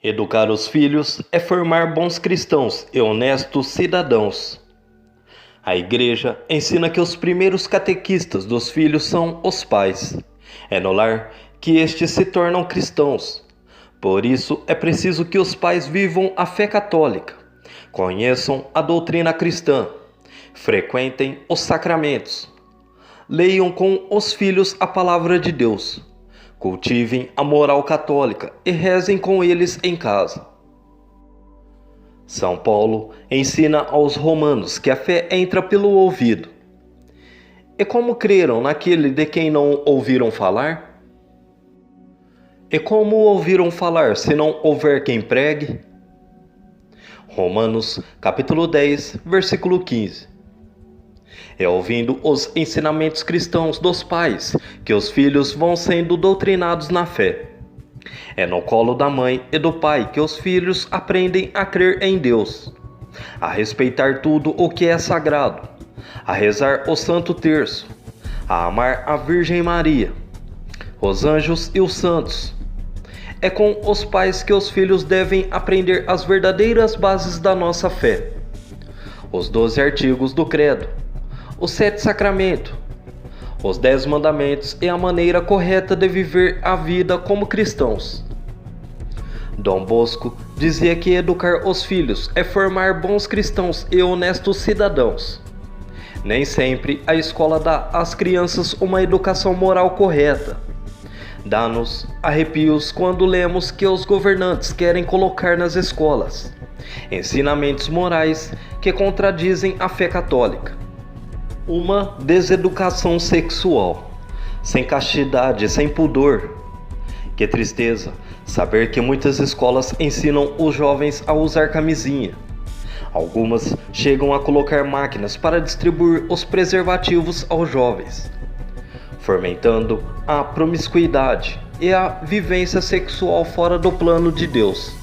Educar os filhos é formar bons cristãos e honestos cidadãos. A Igreja ensina que os primeiros catequistas dos filhos são os pais. É no lar que estes se tornam cristãos. Por isso, é preciso que os pais vivam a fé católica, conheçam a doutrina cristã, frequentem os sacramentos, leiam com os filhos a palavra de Deus, cultivem a moral católica e rezem com eles em casa. São Paulo ensina aos romanos que a fé entra pelo ouvido. E como creram naquele de quem não ouviram falar? E como ouviram falar se não houver quem pregue? Romanos capítulo 10, versículo 15. É ouvindo os ensinamentos cristãos dos pais que os filhos vão sendo doutrinados na fé. É no colo da mãe e do pai que os filhos aprendem a crer em Deus, a respeitar tudo o que é sagrado, a rezar o Santo Terço, a amar a Virgem Maria, os anjos e os santos. É com os pais que os filhos devem aprender as verdadeiras bases da nossa fé, os 12 artigos do Credo, os 7 sacramentos, os 10 mandamentos e a maneira correta de viver a vida como cristãos. Dom Bosco dizia que educar os filhos é formar bons cristãos e honestos cidadãos. Nem sempre a escola dá às crianças uma educação moral correta. Dá-nos arrepios quando lemos que os governantes querem colocar nas escolas ensinamentos morais que contradizem a fé católica. Uma deseducação sexual, sem castidade, sem pudor. Que tristeza saber que muitas escolas ensinam os jovens a usar camisinha. Algumas chegam a colocar máquinas para distribuir os preservativos aos jovens, fomentando a promiscuidade e a vivência sexual fora do plano de Deus.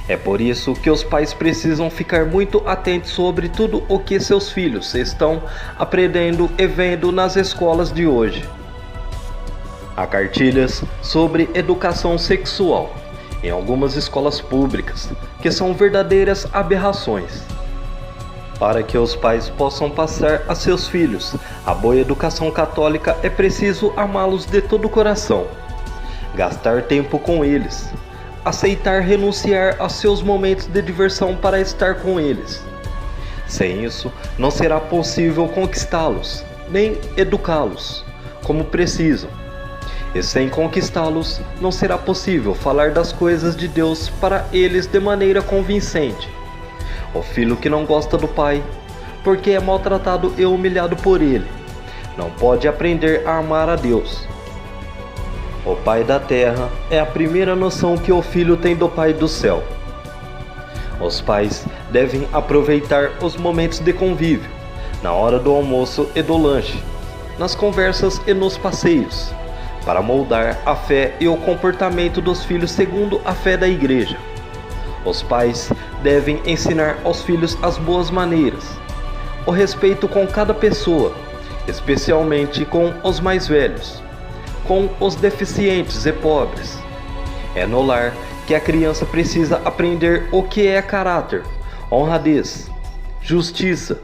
É por isso que os pais precisam ficar muito atentos sobre tudo o que seus filhos estão aprendendo e vendo nas escolas de hoje. Há cartilhas sobre educação sexual em algumas escolas públicas que são verdadeiras aberrações. Para que os pais possam passar a seus filhos a boa educação católica, é preciso amá-los de todo o coração, gastar tempo com eles, aceitar renunciar a seus momentos de diversão para estar com eles. Sem isso, não será possível conquistá-los, nem educá-los como precisam. E sem conquistá-los, não será possível falar das coisas de Deus para eles de maneira convincente. O filho que não gosta do pai, porque é maltratado e humilhado por ele, não pode aprender a amar a Deus. O pai da terra é a primeira noção que o filho tem do pai do céu. Os pais devem aproveitar os momentos de convívio, na hora do almoço e do lanche, nas conversas e nos passeios, para moldar a fé e o comportamento dos filhos segundo a fé da Igreja. Os pais devem ensinar aos filhos as boas maneiras, o respeito com cada pessoa, especialmente com os mais velhos, com os deficientes e pobres. É no lar que a criança precisa aprender o que é caráter, honradez, justiça,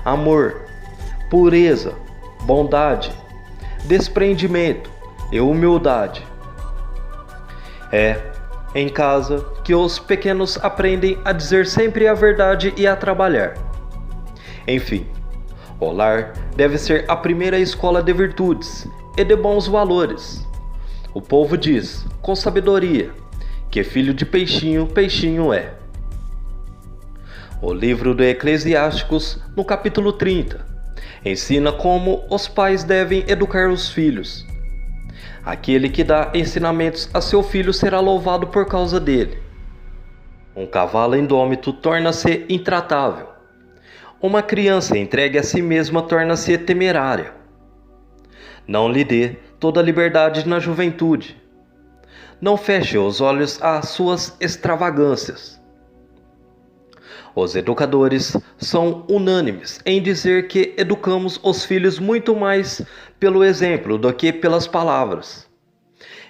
amor, pureza, bondade, desprendimento e humildade. É em casa que os pequenos aprendem a dizer sempre a verdade e a trabalhar. Enfim, o lar deve ser a primeira escola de virtudes e de bons valores. O povo diz, com sabedoria, que filho de peixinho, peixinho é. O livro do Eclesiásticos, no capítulo 30, ensina como os pais devem educar os filhos. Aquele que dá ensinamentos a seu filho será louvado por causa dele. Um cavalo indômito torna-se intratável. Uma criança entregue a si mesma torna-se temerária. Não lhe dê toda a liberdade na juventude. Não feche os olhos às suas extravagâncias. Os educadores são unânimes em dizer que educamos os filhos muito mais pelo exemplo do que pelas palavras.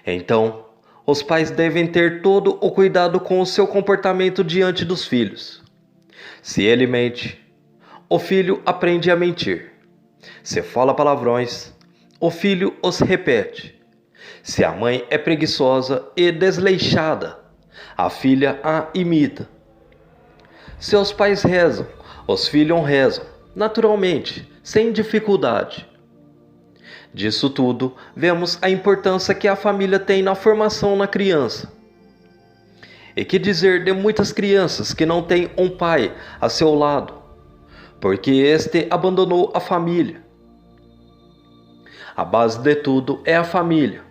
Então, Os pais devem ter todo o cuidado com o seu comportamento diante dos filhos. Se ele mente, o filho aprende a mentir. Se fala palavrões, o filho os repete. Se a mãe é preguiçosa e desleixada, a filha a imita. Se os pais rezam, os filhos rezam, naturalmente, sem dificuldade. Disso tudo, vemos a importância que a família tem na formação na criança. E que dizer de muitas crianças que não têm um pai a seu lado, porque este abandonou a família. A base de tudo é a família.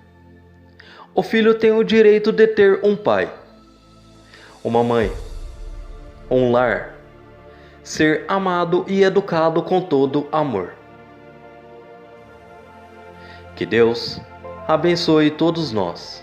O filho tem o direito de ter um pai, uma mãe, um lar, ser amado e educado com todo amor. Que Deus abençoe todos nós.